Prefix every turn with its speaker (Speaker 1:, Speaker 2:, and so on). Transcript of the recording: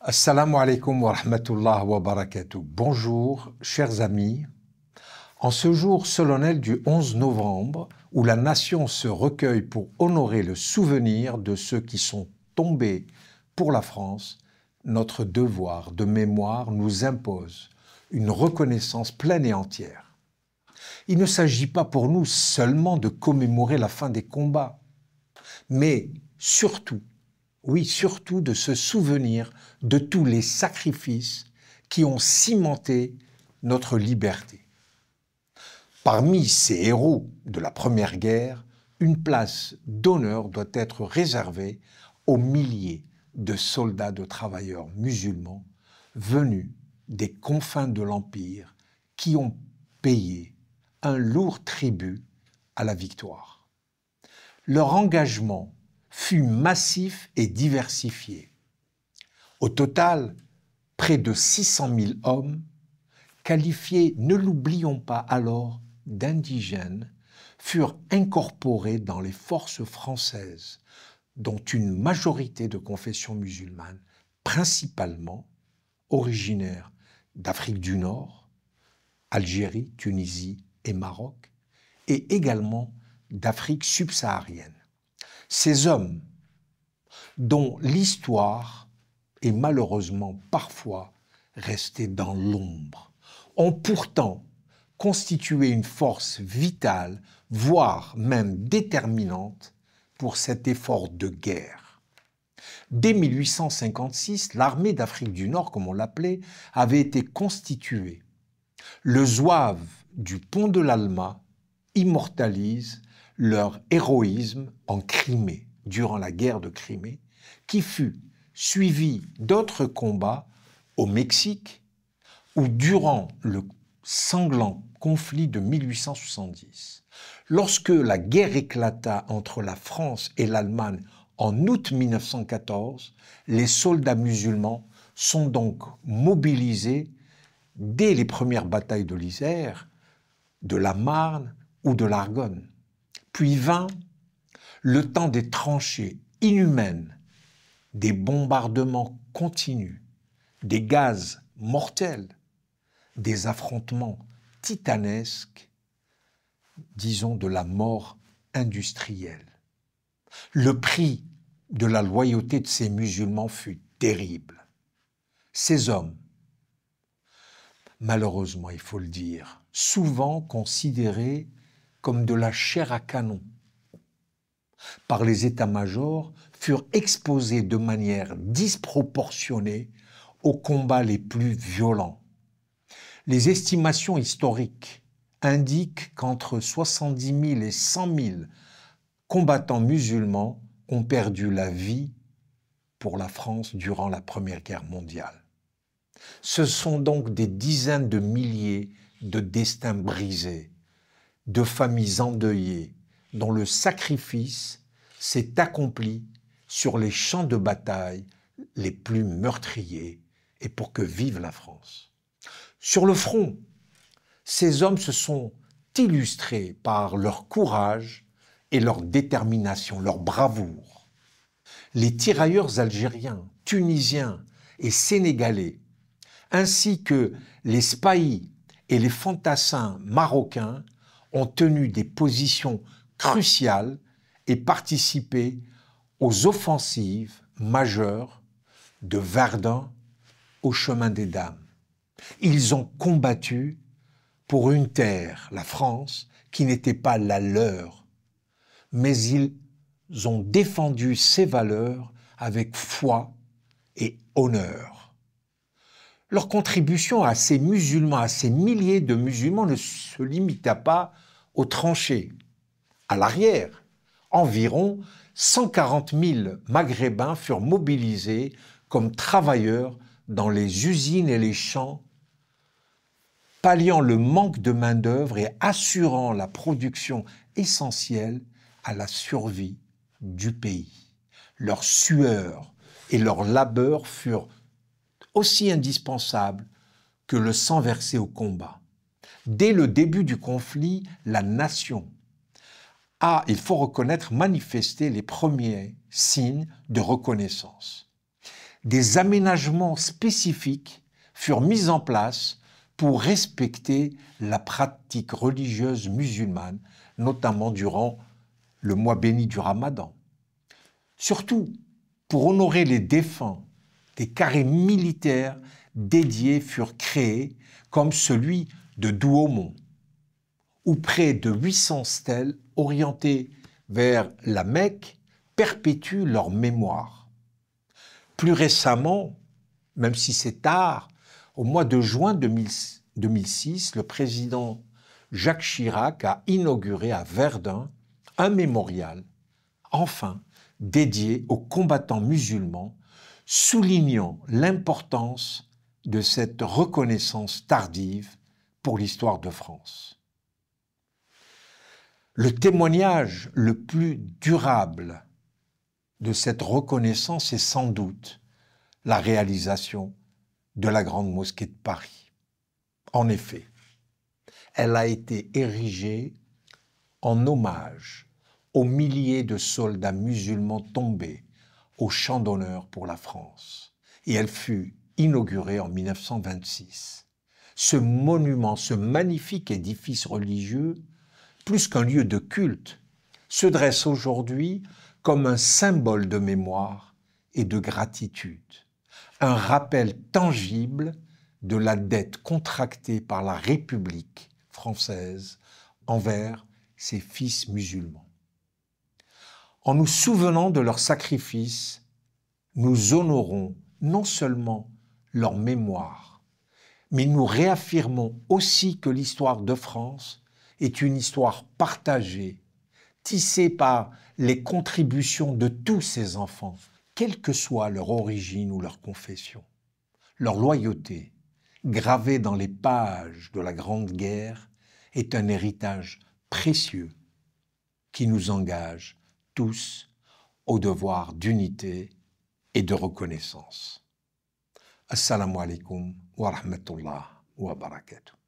Speaker 1: Assalamu alaikum wa rahmatullah wa barakatuh. Bonjour, chers amis. En ce jour solennel du 11 novembre, où la nation se recueille pour honorer le souvenir de ceux qui sont tombés pour la France, notre devoir de mémoire nous impose une reconnaissance pleine et entière. Il ne s'agit pas pour nous seulement de commémorer la fin des combats, mais surtout, surtout de se souvenir de tous les sacrifices qui ont cimenté notre liberté. Parmi ces héros de la Première Guerre, une place d'honneur doit être réservée aux milliers de soldats de travailleurs musulmans venus des confins de l'Empire qui ont payé un lourd tribut à la victoire. Leur engagement fut massif et diversifié. Au total, près de 600 000 hommes, qualifiés, ne l'oublions pas alors, d'indigènes, furent incorporés dans les forces françaises, dont une majorité de confession musulmane, principalement originaires d'Afrique du Nord, Algérie, Tunisie et Maroc, et également d'Afrique subsaharienne. Ces hommes, dont l'histoire est malheureusement parfois restée dans l'ombre, ont pourtant constitué une force vitale, voire même déterminante pour cet effort de guerre. Dès 1856, l'armée d'Afrique du Nord, comme on l'appelait, avait été constituée. Le zouave du pont de l'Alma immortalise leur héroïsme en Crimée, durant la guerre de Crimée, qui fut suivie d'autres combats au Mexique ou durant le sanglant conflit de 1870. Lorsque la guerre éclata entre la France et l'Allemagne en août 1914, les soldats musulmans sont donc mobilisés dès les premières batailles de l'Isère, de la Marne ou de l'Argonne. Puis vint le temps des tranchées inhumaines, des bombardements continus, des gaz mortels, des affrontements titanesques, disons de la mort industrielle. Le prix de la loyauté de ces musulmans fut terrible. Ces hommes, malheureusement il faut le dire, souvent considérés comme de la chair à canon par les états-majors, furent exposés de manière disproportionnée aux combats les plus violents. Les estimations historiques indiquent qu'entre 70 000 et 100 000 combattants musulmans ont perdu la vie pour la France durant la Première Guerre mondiale. Ce sont donc des dizaines de milliers de destins brisés, de familles endeuillées, dont le sacrifice s'est accompli sur les champs de bataille les plus meurtriers et pour que vive la France. Sur le front, ces hommes se sont illustrés par leur courage et leur détermination, leur bravoure. Les tirailleurs algériens, tunisiens et sénégalais, ainsi que les spahis et les fantassins marocains, ont tenu des positions cruciales et participé aux offensives majeures de Verdun au chemin des Dames. Ils ont combattu pour une terre, la France, qui n'était pas la leur, mais ils ont défendu ces valeurs avec foi et honneur. Leur contribution à ces musulmans, à ces milliers de musulmans, ne se limita pas aux tranchées. À l'arrière, environ 140 000 Maghrébins furent mobilisés comme travailleurs dans les usines et les champs, palliant le manque de main-d'œuvre et assurant la production essentielle à la survie du pays. Leur sueur et leur labeur furent aussi indispensables que le sang versé au combat. Dès le début du conflit, la nation a, il faut reconnaître, manifesté les premiers signes de reconnaissance. des aménagements spécifiques furent mis en place pour respecter la pratique religieuse musulmane, notamment durant le mois béni du Ramadan. Surtout, pour honorer les défunts, des carrés militaires dédiés furent créés, comme celui de Douaumont, où près de 800 stèles orientées vers la Mecque perpétuent leur mémoire. Plus récemment, même si c'est tard, au mois de juin 2006, le président Jacques Chirac a inauguré à Verdun un mémorial, enfin dédié aux combattants musulmans, soulignant l'importance de cette reconnaissance tardive pour l'histoire de France. Le témoignage le plus durable de cette reconnaissance est sans doute la réalisation de la Grande Mosquée de Paris. En effet, elle a été érigée en hommage aux milliers de soldats musulmans tombés au champ d'honneur pour la France. Et elle fut inaugurée en 1926. Ce monument, ce magnifique édifice religieux, plus qu'un lieu de culte, se dresse aujourd'hui comme un symbole de mémoire et de gratitude, un rappel tangible de la dette contractée par la République française envers ses fils musulmans. En nous souvenant de leur sacrifice, nous honorons non seulement leur mémoire, mais nous réaffirmons aussi que l'histoire de France est une histoire partagée, tissée par les contributions de tous ces enfants, quelle que soit leur origine ou leur confession. Leur loyauté, gravée dans les pages de la Grande Guerre, est un héritage précieux qui nous engage tous au devoir d'unité et de reconnaissance. Assalamu alaikum wa rahmatullah wa barakatuh.